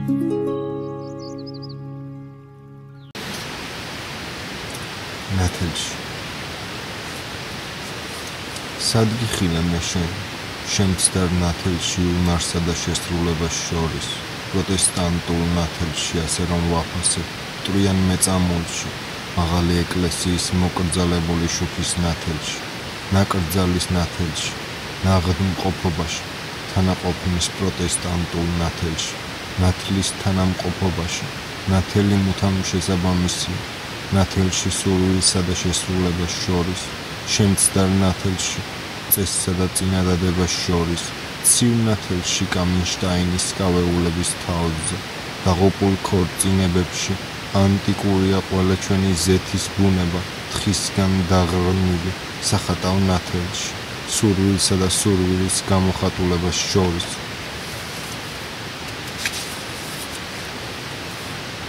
ნათელში სადგი ხილა მე შემცდარ ნათელში უნარსა და შესრულებას შორის პროტესტანტულ ნათელში ასე რომ ვაფასებ მტრიან მეწამულში მაღალი ეკლესიის მოკრძალებული შუქის ნათელში ნაკრძალის ნათელში ნაღდმყოფობაში თანაყოფნის პროტესტანტულ ნათელში ნათლის თანამყოფობაში ნათელი მუთან შესაბამისია ნათელში სურვილსა და შესრულებას შორის შემცდარ ნათელში წესსა და წინადადებას შორის ცივ ნათელში კამინშტაინის გავეულების თავზე დაღუპულ ქორწინებებში ანტიკურია ყველა ჩვენი ზეთის ბუნება თხისგან დაღრმული სახატავ ნათელში სურვილსა და სურვილის გამოხატულებას შორის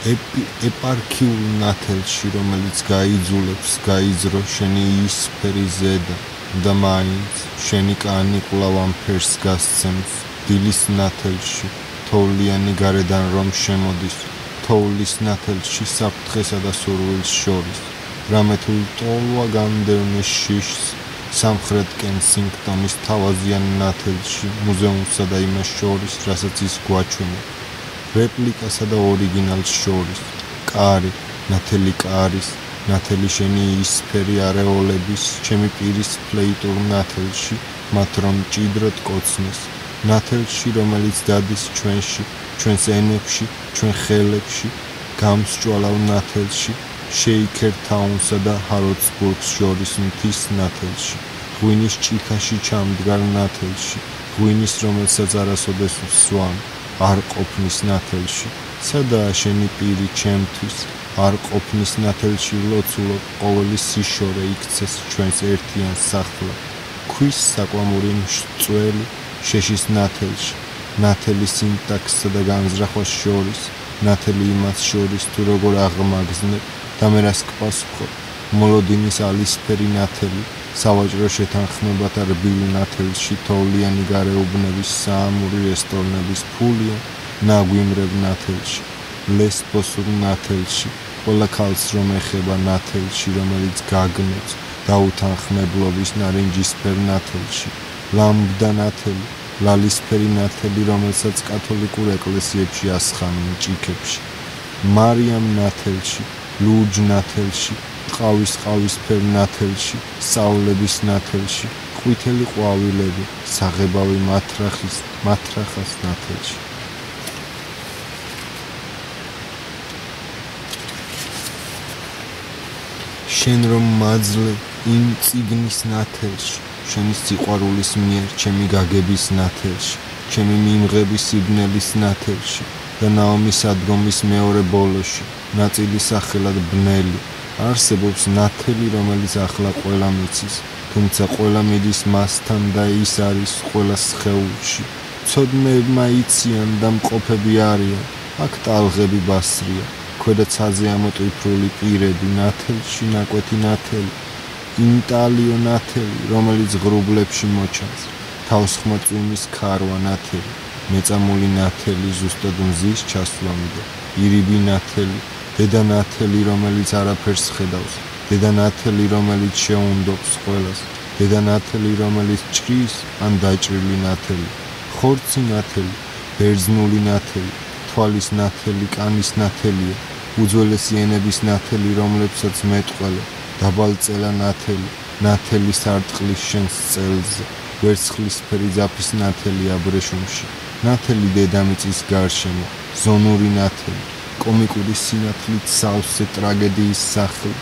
ეპარქიულ ნათელში რომელიც გაიძულებს გაიძრო შენი ისფერი ზედა და მაინც შენი კანი კვლავ ამ ფერს გასცემს დილის ნათელში თოვლიანი გარედან რომ შემოდის თოვლის ნათელში საფრთხესა და სურვილს შორის რამე თუ ტოლვა განდევნის შიშს სამხრეთკენ სინქტონის თავაზიან ნათელში მუზეუმსა და იმას შორის რასაც ის გვაჩვენა რეპლიკასა და ორიგინალს შორის კარი ნათელი კარის ნათელი შენი ისფერი არეოლების ჩემი პირის ფლეიტურ ნათელში მათ რომ ჭიდროდ კოცნეს ნათელში რომელიც დადის ჩვენში ჩვენს ენებში ჩვენ ხელებში გამსჭვალავ ნათელში შეიქერ თაუნსა და ჰაროცბურგს შორის მთის ნათელში ღვინის ჭიქაში ჩამდგარ ნათელში ღვინის რომელსაც არასოდეს ვსვამ არ ყოფნის ნათელში სადაა შენი პირი ჩემთვის არ ყოფნის ნათელში ლოცულობ ყოველი სიშორე იქცეს ჩვენს ერთიან სახლად ქვის საკვამური მშწველი შეშის ნათელში ნათელი სინტაქსსა და განზრახვას შორის ნათელი იმას შორის თუ როგორ აღმაგზნებ და მე რას გპასუხობ მოლოდინის ალისფერი ნათელი სავაჭრო შეთანხმებათა რბილ ნათელში თოვლიანი გარეუბნების საამური რესტორნების ფულია ნაგვიმრებ ნათელში ლესბოსურ ნათელში ყველა ქალს რომ ეხება ნათელში რომელიც გაგნებს დაუთანხმებლობის ნარინჯისფერ ნათელში ლამბდა ნათელი ლალისფერი ნათელი რომელსაც კათოლიკურ ეკლესიებში ასხამენ ჭიქებში მარიამ ნათელში ლურჯ ნათელში ყავისფერ ნათელში სწავლების ნათელში ყვითელი ყვავილები საღებავი მათრახას ნათელში შენ რომ მაძლე იმ წიგნის ნათელში შენი სიყვარულის მიერ ჩემი გაგების ნათელში ჩემი მიმღების სიბნელის ნათელში და ნაომის ადგომის მეორე ბოლოში ნაწილი სახელად ბნელი არსებობს ნათელი რომელიც ახლა ყველა მიცის თუმცა ყველა მიდის მასთან და ის არის ყველა სხეულში ცოდნებმა იციან და მყოფები არიან აქ ტალღები ბასრია ქვედა ცაზე ამოტვიფრული პირები ნათელში ნაკვეთი ნათელი ინტალიო ნათელი რომელიც ღრუბლებში მოჩანს თავსხმა წვიმის ქარვა ნათელი მეწამული ნათელი ზუსტად მზის ჩასვლამდე ირიბი ნათელი დედა ნათელი რომელიც არაფერს ხედავს დედა ნათელი რომელიც შეუნდობს ყველას დედა ნათელი რომელიც ჭრის ან დაჭრილი ნათელი ხორცი ნათელი ბერძნული ნათელი თვალის ნათელი კანის ნათელია უძველესი ენების ნათელი რომლებსაც მეტყველე დაბალწელა ნათელი ნათელი სარტყლის შენს წელზე ვერცხლისფერი ძაფის ნათელი აბრეშუმში ნათელი დედამიწის გარშემო ზონური ნათელი კომიკური სინათლით სავსე ტრაგედიის სახლი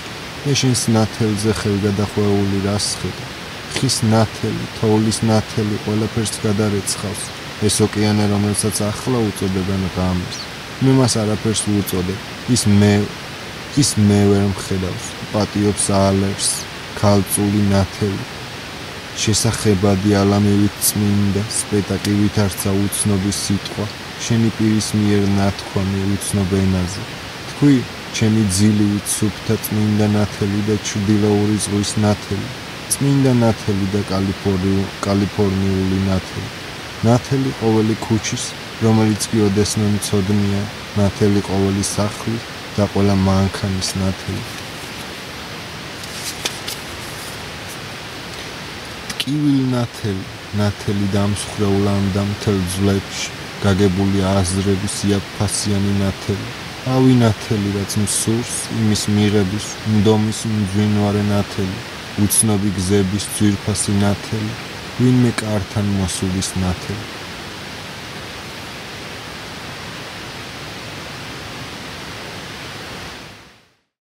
მე შენს ნათელზე ხელგადახვეული რას ხედავ ხის ნათელი თოვლის ნათელი ყველაფერს გადარეცხავს ეს ოკეანე რომელსაც ახლა უწოდებენ ღამეს მე მას არაფერს უწოდებ ის მე ვერ მხედავს პატიობს ალერს ქალწული ნათელი შესახებადი ალამივით წმინდა სპეტაკლივით არცა უცნობის სიტყვა შენი პირის მიერ ნათქვამი უცნობ ენაზე თქვი ჩემი ძილივით სუფთა წმინდა ნათელი და ჩრდილოური ზღვის ნათელი წმინდა ნათელი და კალიფორნიული ნათელი ნათელი ყოველი ქუჩის რომელიც კი ოდესმე მცოდნია, ნათელი ყოველი სახლი და ყველა მანქანის ნათელი. ტკივილი ნათელი დამსხვრეულანდა მთელ ძვლებში, გაგებული აზრების იაფფასიანი ნათელი. ავი ნათელი, რაც მსურს, იმის მიღების, მდომის მძვინვარე ნათელი, უცნობი გზების ძვირფასი ნათელი, ვინმე კართან მოსულის ნათელი.